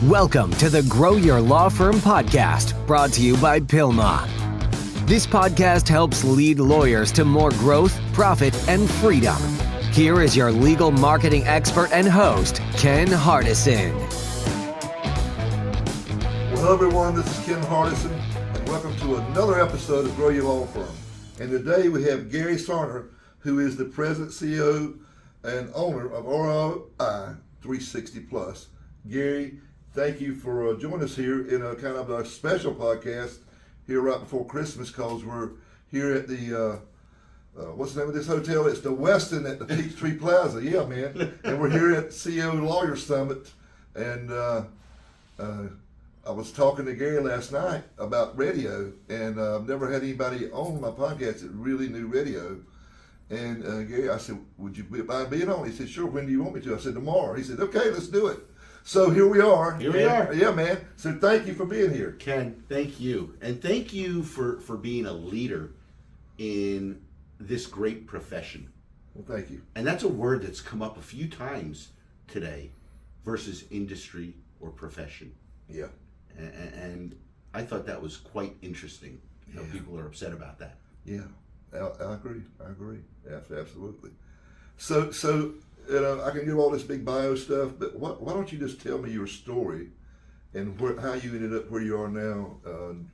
Welcome to the Grow Your Law Firm podcast, brought to you by Pilma. This podcast helps lead lawyers to more growth, profit, and freedom. Here is your legal marketing expert and host, Ken Hardison. Well, hello everyone, this is Ken Hardison, and welcome to another episode of Grow Your Law Firm. And today we have Gary Sarner, who is the president, CEO, and owner of ROI 360 Plus. Gary, thank you for joining us here in a kind of a special podcast here right before Christmas, because we're here at the, what's the name of this hotel? It's the Westin at the Peachtree Plaza. Yeah, man. And we're here at CEO Lawyer Summit. And I was talking to Gary last night about radio, and I've never had anybody on my podcast that really knew radio. And Gary, I said, would you mind being on? He said, sure, when do you want me to? I said, tomorrow. He said, okay, let's do it. So here we are. Here we are. Yeah, man. So thank you for being here. Ken, thank you. And thank you for being a leader in this great profession. Well, thank you. And that's a word that's come up a few times today versus industry or profession. Yeah. And I thought that was quite interesting. You know, people are upset about that. Yeah, I agree. Absolutely. So you know, I can give all this big bio stuff, but why don't you just tell me your story and how you ended up where you are now,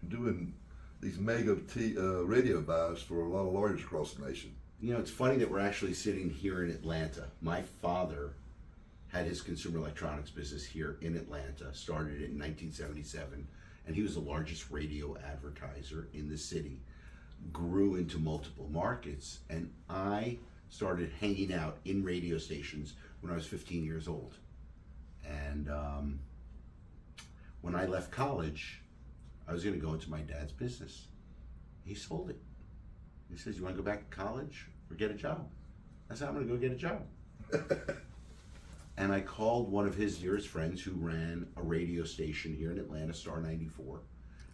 doing these mega radio buys for a lot of lawyers across the nation. You know, it's funny that we're actually sitting here in Atlanta. My father had his consumer electronics business here in Atlanta, started it in 1977, and he was the largest radio advertiser in the city, grew into multiple markets, and I started hanging out in radio stations when I was 15 years old. And when I left college, I was going to go into my dad's business. He sold it. He says, you want to go back to college or get a job? I said, I'm going to go get a job. And I called one of his dearest friends who ran a radio station here in Atlanta, Star 94.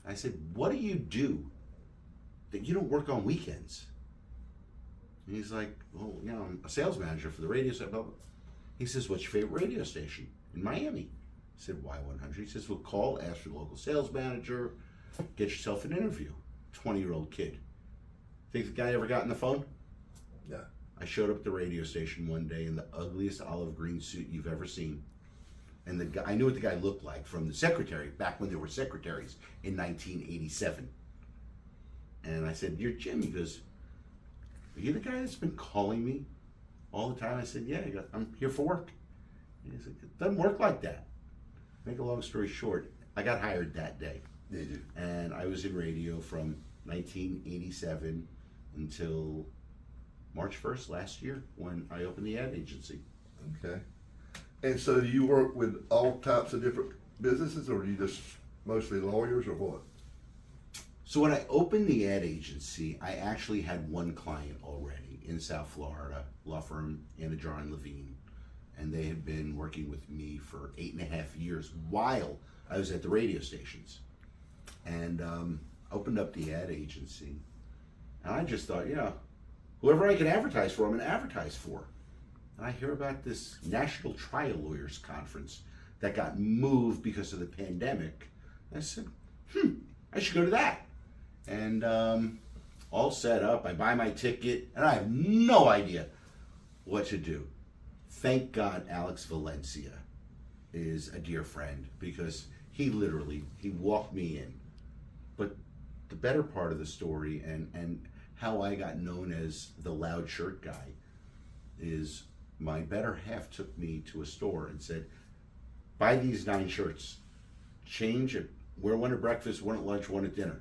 I said, what do you do that you don't work on weekends? And he's like, well, you know, I'm a sales manager for the radio station. He says, what's your favorite radio station? In Miami. I said, Y100. He says, well, call, ask your local sales manager, get yourself an interview. 20-year-old kid. Think the guy ever got on the phone? Yeah. I showed up at the radio station one day in the ugliest olive green suit you've ever seen. And the guy, I knew what the guy looked like from the secretary, back when there were secretaries in 1987. And I said, you're Jim. He goes, are you the guy that's been calling me all the time? I said, yeah. He goes, I'm here for work. He said, it doesn't work like that. Make a long story short, I got hired that day. Did you? And I was in radio from 1987 until March 1st last year when I opened the ad agency. Okay. And so do you work with all types of different businesses, or do you just mostly lawyers, or what? So when I opened the ad agency, I actually had one client already in South Florida, law firm Anna Jar and Levine, and they had been working with me for 8.5 years while I was at the radio stations. And opened up the ad agency, and I just thought, yeah, whoever I could advertise for, I'm going to advertise for. And I hear about this National Trial Lawyers Conference that got moved because of the pandemic. I said, I should go to that. And all set up, I buy my ticket, and I have no idea what to do. Thank God Alex Valencia is a dear friend, because he walked me in. But the better part of the story, and how I got known as the loud shirt guy, is my better half took me to a store and said, buy these 9 shirts, change it, wear one at breakfast, one at lunch, one at dinner.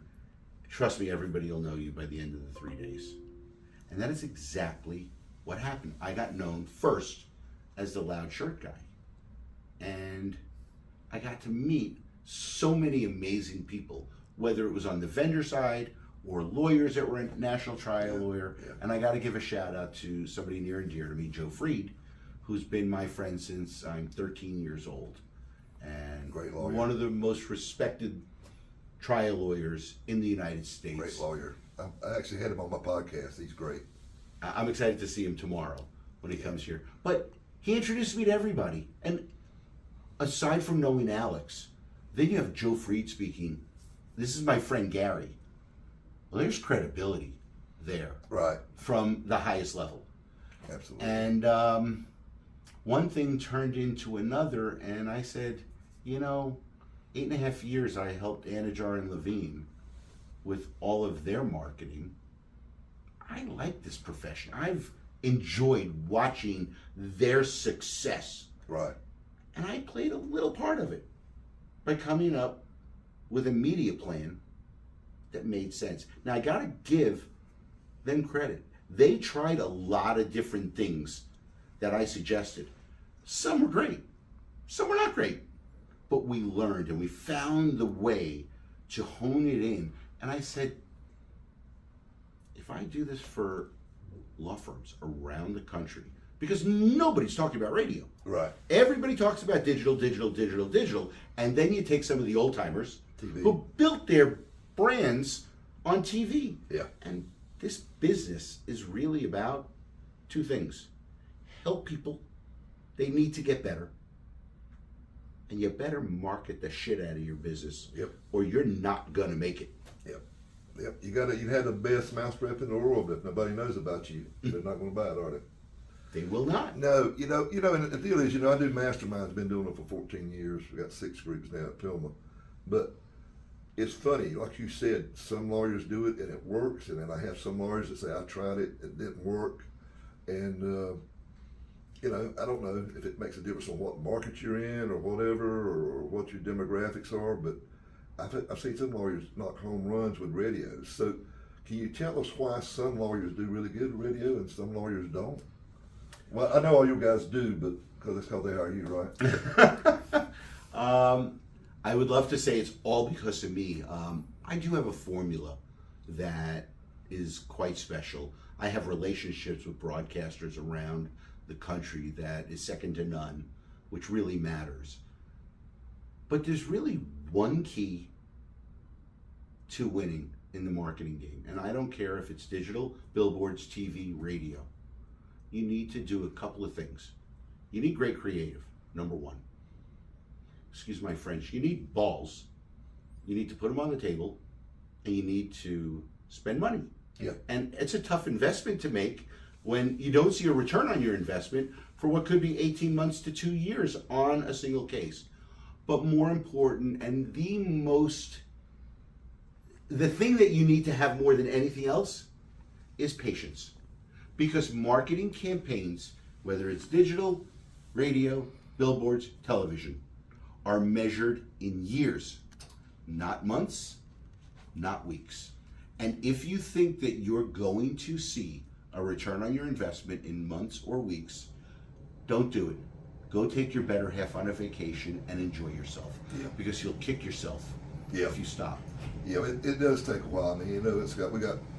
Trust me, everybody will know you by the end of the 3 days. And that is exactly what happened. I got known first as the loud shirt guy. And I got to meet so many amazing people, whether it was on the vendor side or lawyers that were a national trial lawyer. Yeah. And I got to give a shout out to somebody near and dear to me, Joe Freed, who's been my friend since I'm 13 years old. And great lawyer. One of the most respected trial lawyers in the United States. Great lawyer. I actually had him on my podcast. He's great. I'm excited to see him tomorrow when he comes here. But he introduced me to everybody. And aside from knowing Alex, then you have Joe Freed speaking. This is my friend Gary. Well, there's credibility there. Right. From the highest level. Absolutely. And one thing turned into another, and I said, 8.5 years I helped Anajar and Levine with all of their marketing. I like this profession. I've enjoyed watching their success. Right. And I played a little part of it by coming up with a media plan that made sense. Now, I got to give them credit. They tried a lot of different things that I suggested. Some were great, some were not great. But we learned and we found the way to hone it in. And I said, if I do this for law firms around the country, because nobody's talking about radio. Right. Everybody talks about digital. And then you take some of the old timers who built their brands on TV. Yeah. And this business is really about two things. Help people. They need to get better. And you better market the shit out of your business. Yep. Or you're not gonna make it. Yep. You had the best mousetrap in the world, but if nobody knows about you, they're not gonna buy it, are they? They will not. No, and the deal is, I do masterminds, been doing it for 14 years. We got 6 groups now at Pilma. But it's funny, like you said, some lawyers do it and it works, and then I have some lawyers that say, I tried it, it didn't work. And, I don't know if it makes a difference on what market you're in or whatever, or what your demographics are, but I've seen some lawyers knock home runs with radios. So can you tell us why some lawyers do really good with radio and some lawyers don't? Well, I know all you guys do, but because that's how they hire you, right? I would love to say it's all because of me. I do have a formula that is quite special. I have relationships with broadcasters around the country that is second to none, which really matters. But there's really one key to winning in the marketing game. And I don't care if it's digital, billboards, TV, radio. You need to do a couple of things. You need great creative, number one. Excuse my French. You need balls. You need to put them on the table, and you need to spend money. Yeah. And it's a tough investment to make when you don't see a return on your investment for what could be 18 months to 2 years on a single case. But more important, and the thing that you need to have more than anything else is patience. Because marketing campaigns, whether it's digital, radio, billboards, television, are measured in years, not months, not weeks. And if you think that you're going to see a return on your investment in months or weeks, don't do it. Go take your better half on a vacation and enjoy yourself. Yeah. Because you'll kick yourself if you stop. Yeah, it does take a while. I mean,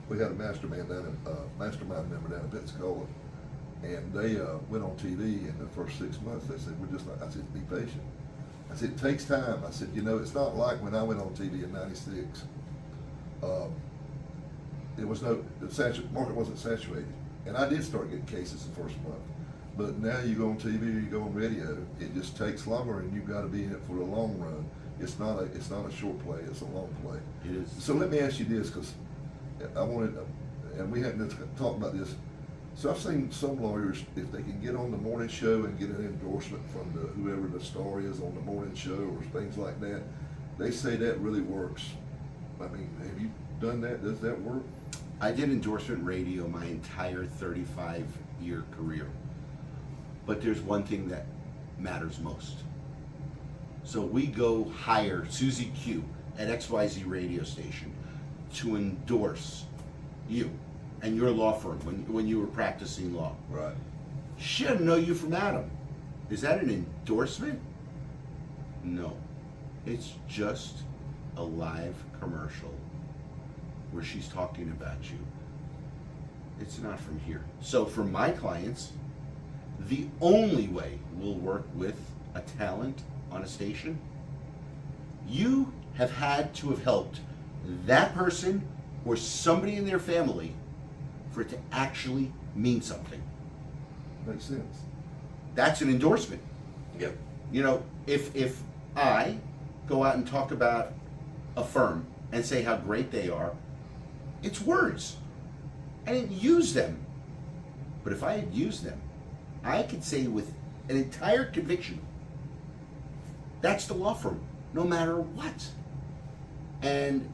we had a mastermind member down in Pensacola, and they went on TV in the first 6 months. They said, I said, be patient. I said, it takes time. I said, it's not like when I went on TV in '96. The market wasn't saturated. And I did start getting cases the first month. But now you go on TV, you go on radio, it just takes longer, and you've got to be in it for the long run. It's not a short play, it's a long play. It is. So let me ask you this, because I wanted, and we hadn't talked about this. So I've seen some lawyers, if they can get on the morning show and get an endorsement from whoever the star is on the morning show or things like that, they say that really works. I mean, have you done that? Does that work? I did endorsement radio my entire 35-year career. But there's one thing that matters most. So we go hire Susie Q at XYZ radio station to endorse you and your law firm when you were practicing law. Right. She doesn't know you from Adam. Is that an endorsement? No. It's just a live commercial where she's talking about you. It's not from here. So for my clients, the only way we'll work with a talent on a station, you have had to have helped that person or somebody in their family for it to actually mean something. Makes sense. That's an endorsement. Yep. You know, if I go out and talk about a firm and say how great they are, it's words. I didn't use them. But if I had used them, I could say with an entire conviction, that's the law firm, no matter what. And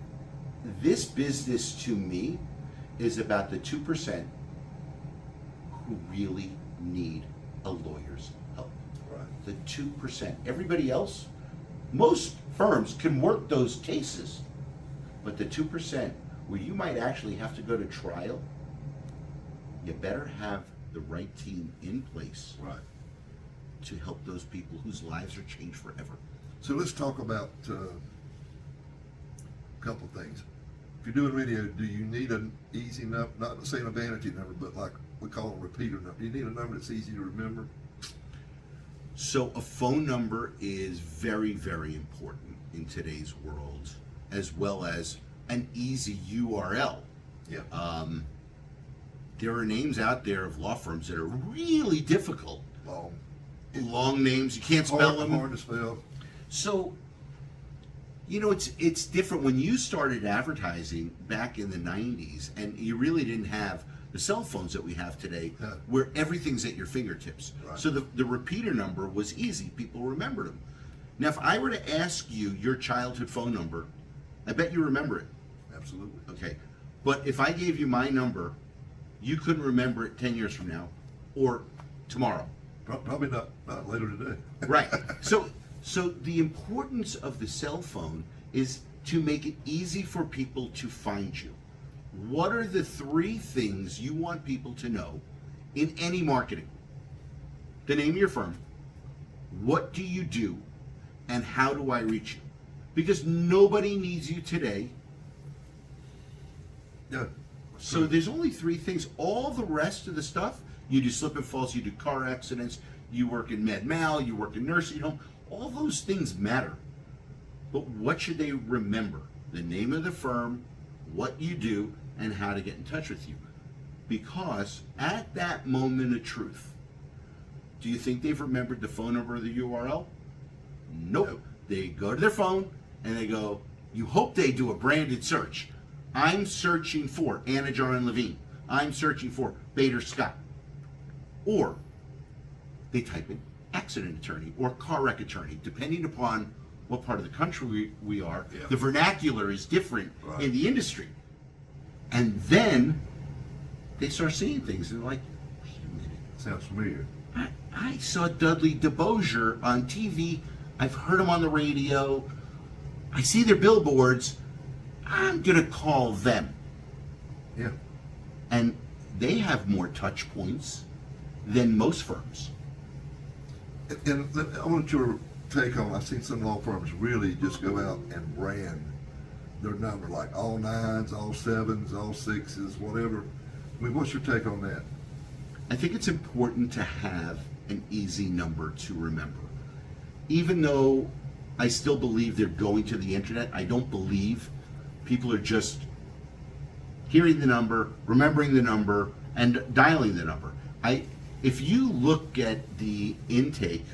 this business to me is about the 2% who really need a lawyer's help. Right. The 2%. Everybody else, most firms can work those cases, but the 2% where you might actually have to go to trial, you better have the right team in place, right, to help those people whose lives are changed forever. So let's talk about a couple of things. If you're doing radio, do you need an easy number, not saying a vanity number, but like we call a repeater number? Do you need a number that's easy to remember? So a phone number is very, very important in today's world, as well as an easy URL. Yeah. There are names out there of law firms that are really difficult. Long names, you can't spell them. Hard to spell. So, you know, it's different. When you started advertising back in the 90s, and you really didn't have the cell phones that we have today, where everything's at your fingertips. Right. So the repeater number was easy. People remembered them. Now, if I were to ask you your childhood phone number, I bet you remember it. Absolutely. Okay. But if I gave you my number, you couldn't remember it 10 years from now or tomorrow. Probably not later today. Right. So the importance of the cell phone is to make it easy for people to find you. What are the 3 things you want people to know in any marketing? The name of your firm, what do you do, and how do I reach you? Because nobody needs you today. Yeah. So there's only 3 things. All the rest of the stuff, you do slip and falls, you do car accidents, you work in med mal, you work in nursing home, all those things matter. But what should they remember? The name of the firm, what you do, and how to get in touch with you. Because at that moment of truth, do you think they've remembered the phone number or the URL? Nope. They go to their phone and they go, you hope they do a branded search. I'm searching for Anna Jar Levine. I'm searching for Bader Scott. Or they type in accident attorney or car wreck attorney, depending upon what part of the country we are. Yeah. The vernacular is different in the industry. And then they start seeing things and they're like, wait a minute. Sounds familiar. I saw Dudley DeBosier on TV. I've heard him on the radio. I see their billboards. I'm going to call them. Yeah. And they have more touch points than most firms. And I want your take on, I've seen some law firms really just go out and brand their number, like all 9s, all 7s, all 6s, whatever. I mean, what's your take on that? I think it's important to have an easy number to remember. Even though I still believe they're going to the internet, I don't believe people are just hearing the number, remembering the number, and dialing the number. If you look at the intake,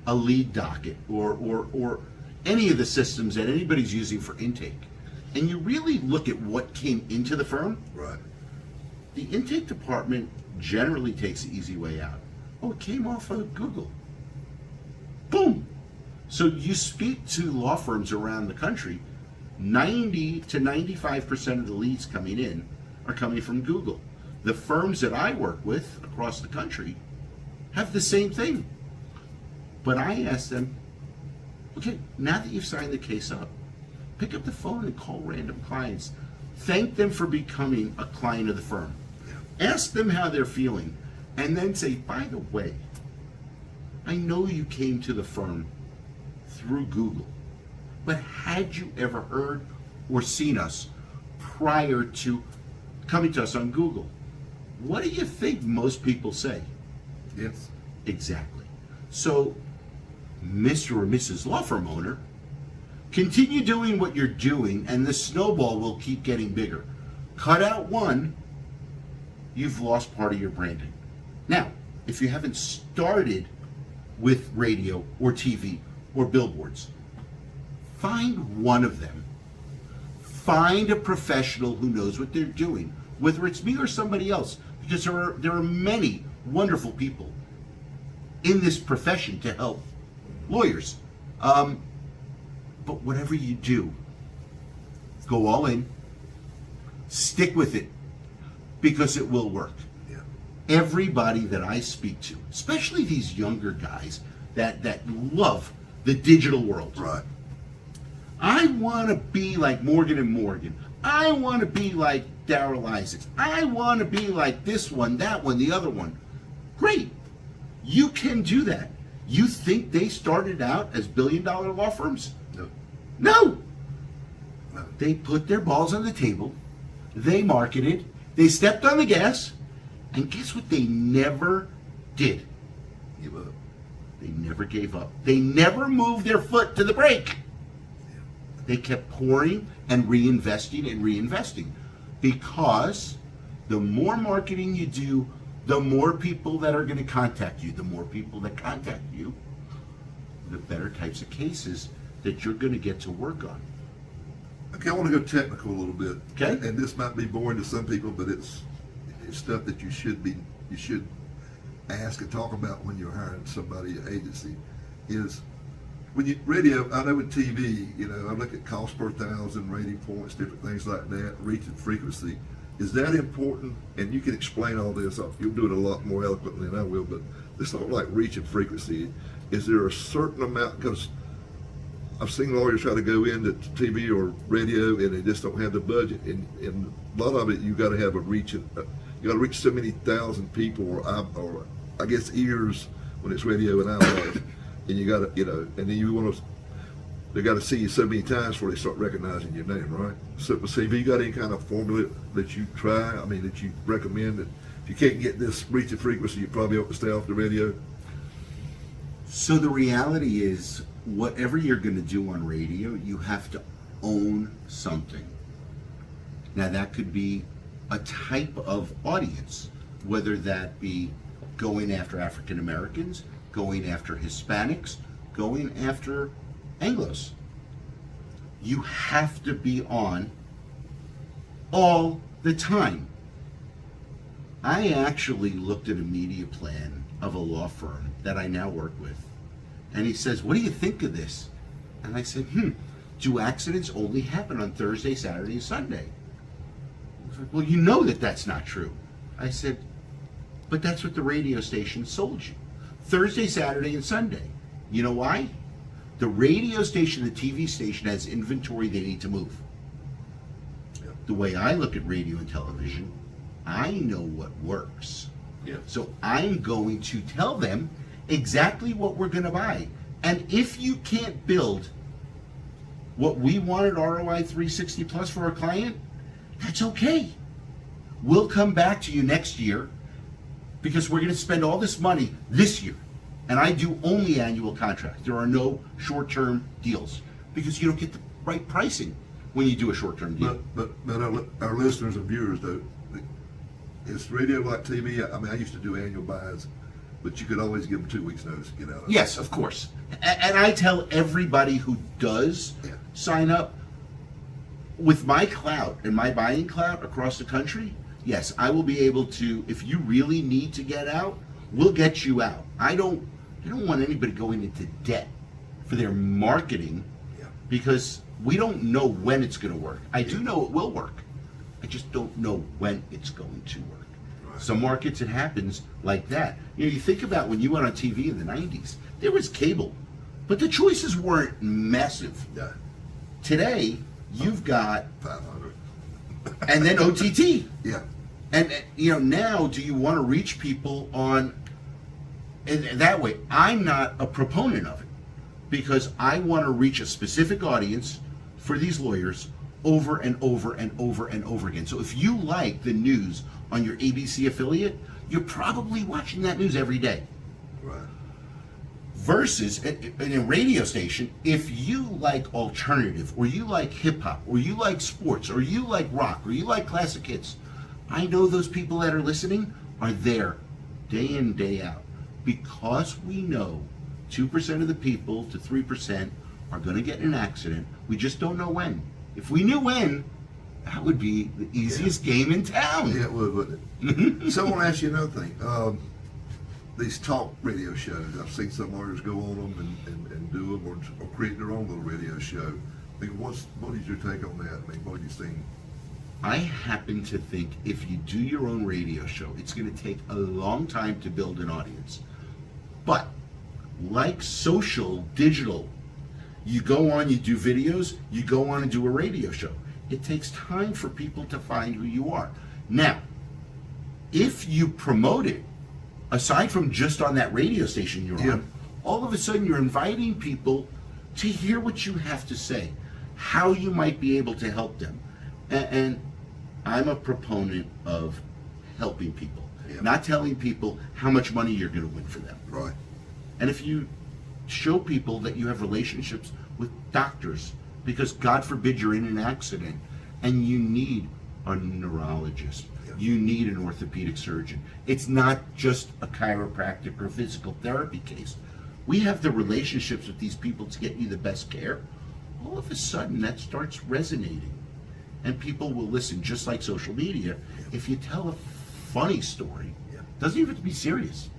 a lead docket, or any of the systems that anybody's using for intake, and you really look at what came into the firm, right, the intake department generally takes the easy way out. Oh, it came off of Google. Boom. So you speak to law firms around the country, 90 to 95% of the leads coming in are coming from Google. The firms that I work with across the country have the same thing. But I ask them, okay, now that you've signed the case up, pick up the phone and call random clients. Thank them for becoming a client of the firm. Ask them how they're feeling, and then say, by the way, I know you came to the firm through Google, but had you ever heard or seen us prior to coming to us on Google? What do you think most people say? Yes. Exactly. So, Mr. or Mrs. Law Firm owner, continue doing what you're doing and the snowball will keep getting bigger. Cut out one, you've lost part of your branding. Now, if you haven't started with radio or TV or billboards. Find one of them. Find a professional who knows what they're doing, whether it's me or somebody else, because there are many wonderful people in this profession to help lawyers. But whatever you do, go all in, stick with it, because it will work. Yeah. Everybody that I speak to, especially these younger guys that love the digital world. Right. I want to be like Morgan and Morgan. I want to be like Darrell Isaacs. I want to be like this one, that one, the other one. Great. You can do that. You think they started out as billion-dollar law firms? No. No. No. They put their balls on the table. They marketed. They stepped on the gas. And guess what they never did? Give up. They never gave up. They never moved their foot to the brake. They kept pouring and reinvesting, because the more marketing you do, the more people that are going to contact you. The more people that contact you, the better types of cases that you're going to get to work on. Okay, I want to go technical a little bit. Okay. And this might be boring to some people, but it's stuff that you should ask and talk about when you're hiring somebody, an agency. Is when you radio, I know with TV, I look at cost per thousand, rating points, different things like that, reach and frequency. Is that important? And you can explain all this. You'll do it a lot more eloquently than I will, but it's not like reach and frequency. Is there a certain amount? Because I've seen lawyers try to go into TV or radio and they just don't have the budget. And a lot of it, you got to have a reach. You got to reach so many thousand people, or I guess ears when it's radio and eyeballs. And you got to, and then you want to. They got to see you so many times before they start recognizing your name, right? So, have you got any kind of formula that you try? I mean, that you recommend that if you can't get this reach and frequency, you probably ought to stay off the radio? So the reality is, whatever you're going to do on radio, you have to own something. Now, that could be a type of audience, whether that be going after African Americans, going after Hispanics, going after Anglos. You have to be on all the time. I actually looked at a media plan of a law firm that I now work with, and he says, "What do you think of this?" And I said, "Do accidents only happen on Thursday, Saturday, and Sunday?" He was like, "Well, you know that's not true." I said, "But that's what the radio station sold you. Thursday, Saturday, and Sunday. You know why? The radio station, the TV station has inventory they need to move." Yeah. The way I look at radio and television, I know what works. Yeah. So I'm going to tell them exactly what we're going to buy. And if you can't build what we wanted, ROI 360 plus for our client, that's okay. We'll come back to you next year, because we're going to spend all this money this year. And I do only annual contracts. There are no short-term deals, because you don't get the right pricing when you do a short-term deal. But our listeners and viewers, though, is radio like TV? I mean, I used to do annual buys, but you could always give them 2 weeks' notice to get out of it. Yes, of course. And I tell everybody who does sign up, with my clout and my buying clout across the country, yes, I will be able to, if you really need to get out, we'll get you out. I don't want anybody going into debt for their marketing, because we don't know when it's going to work. I do know it will work. I just don't know when it's going to work. Right. Some markets it happens like that. You think about when you went on TV in the 90s, there was cable, but the choices weren't massive. Yeah. Today, you've got 500. and then OTT. Yeah. And now, do you want to reach people on and that way? I'm not a proponent of it, because I want to reach a specific audience for these lawyers over and over and over and over again. So if you like the news on your ABC affiliate, you're probably watching that news every day. Right. Versus in a radio station, if you like alternative, or you like hip hop, or you like sports, or you like rock, or you like classic hits, I know those people that are listening are there day in, day out, because we know 2% of the people to 3% are going to get in an accident. We just don't know when. If we knew when, that would be the easiest game in town. Yeah, it would, wouldn't it? So I want to ask you another thing. These talk radio shows, I've seen some lawyers go on them and do them or create their own little radio show. I mean, what is your take on that? I mean, what have you seen? I happen to think if you do your own radio show, it's going to take a long time to build an audience. But like social, digital, you go on, you do videos, you go on and do a radio show. It takes time for people to find who you are. Now, if you promote it, aside from just on that radio station you're on, all of a sudden you're inviting people to hear what you have to say, how you might be able to help them. And I'm a proponent of helping people, not telling people how much money you're going to win for them. Right. And if you show people that you have relationships with doctors, because God forbid you're in an accident and you need a neurologist, you need an orthopedic surgeon. It's not just a chiropractic or physical therapy case. We have the relationships with these people to get you the best care. All of a sudden that starts resonating and people will listen, just like social media. If you tell a funny story, doesn't even have to be serious.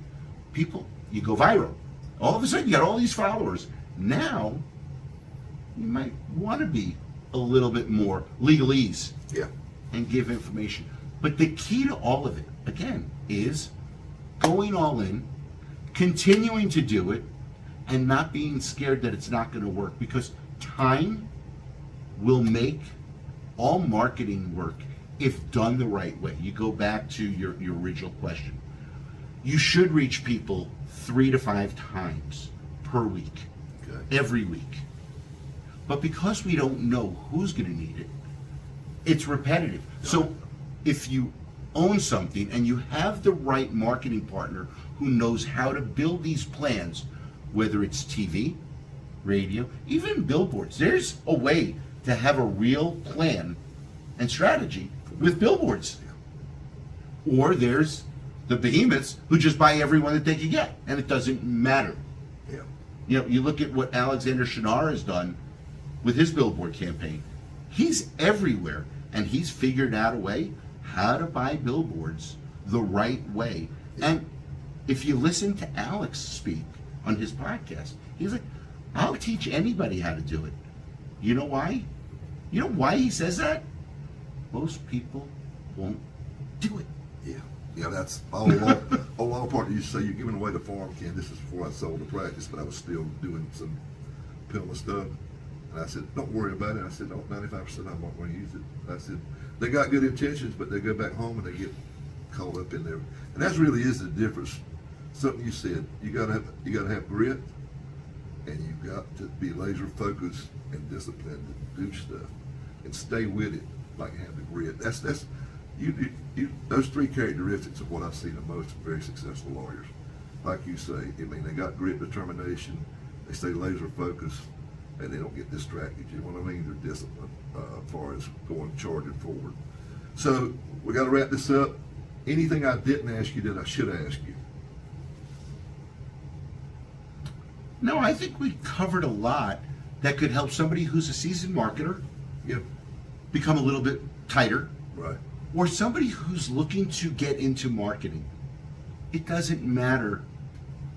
People, you go viral. All of a sudden you got all these followers. Now you might want to be a little bit more legalese and give information. But the key to all of it, again, is going all in, continuing to do it, and not being scared that it's not going to work, because time will make all marketing work if done the right way. You go back to your original question. You should reach people 3 to 5 times per week, every week. But because we don't know who's going to need it, it's repetitive. So if you own something and you have the right marketing partner who knows how to build these plans, whether it's TV, radio, even billboards, there's a way to have a real plan and strategy with billboards. Or there's the behemoths who just buy everyone that they can get, and it doesn't matter. You know, you look at what Alexander Shinar has done with his billboard campaign. He's everywhere, and he's figured out a way how to buy billboards the right way. And if you listen to Alex speak on his podcast, he's like, I'll teach anybody how to do it. You know why? You know why he says that? Most people won't do it. Yeah, that's all along part. You say you're giving away the farm, Ken. This is before I sold the practice, but I was still doing some PILMA stuff. And I said, don't worry about it. I said, no, 95% I'm not going to use it. I said, they got good intentions, but they go back home and they get caught up in there. And that really is the difference. Something you said, you gotta have grit, and you've got to be laser focused and disciplined to do stuff and stay with it, like have the grit. That's those 3 characteristics of what I see the most in very successful lawyers. Like you say, I mean, they got grit, determination, they stay laser focused, and they don't get distracted. You know what I mean? They're disciplined as far as going charging forward. So we got to wrap this up. Anything I didn't ask you that I should ask you? No, I think we covered a lot that could help somebody who's a seasoned marketer become a little bit tighter. Right. Or somebody who's looking to get into marketing. It doesn't matter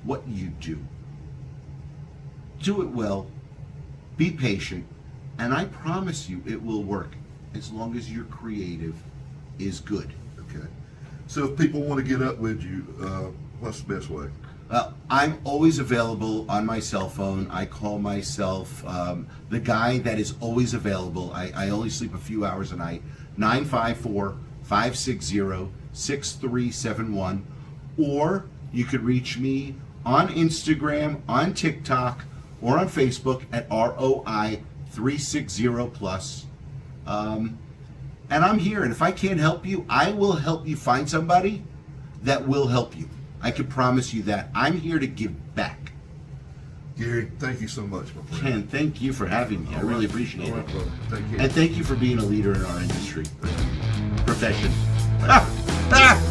what you do. Do it well, be patient, and I promise you it will work as long as your creative is good. Okay. So if people want to get up with you, what's the best way? I'm always available on my cell phone. I call myself the guy that is always available. I only sleep a few hours a night. 954-560-6371. Or you could reach me on Instagram, on TikTok, or on Facebook at ROI360+. And I'm here, and if I can't help you, I will help you find somebody that will help you. I can promise you that. I'm here to give back. Gary, thank you so much, my friend. Ken, thank you for having me. I really appreciate it. Brother. Thank you. And thank you for being a leader in our industry. Profession.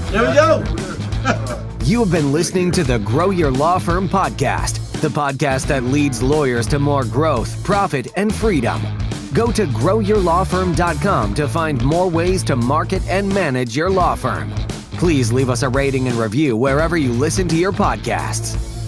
There we go. You have been listening to the Grow Your Law Firm podcast. the podcast that leads lawyers to more growth, profit, and freedom. Go to growyourlawfirm.com to find more ways to market and manage your law firm. Please leave us a rating and review wherever you listen to your podcasts.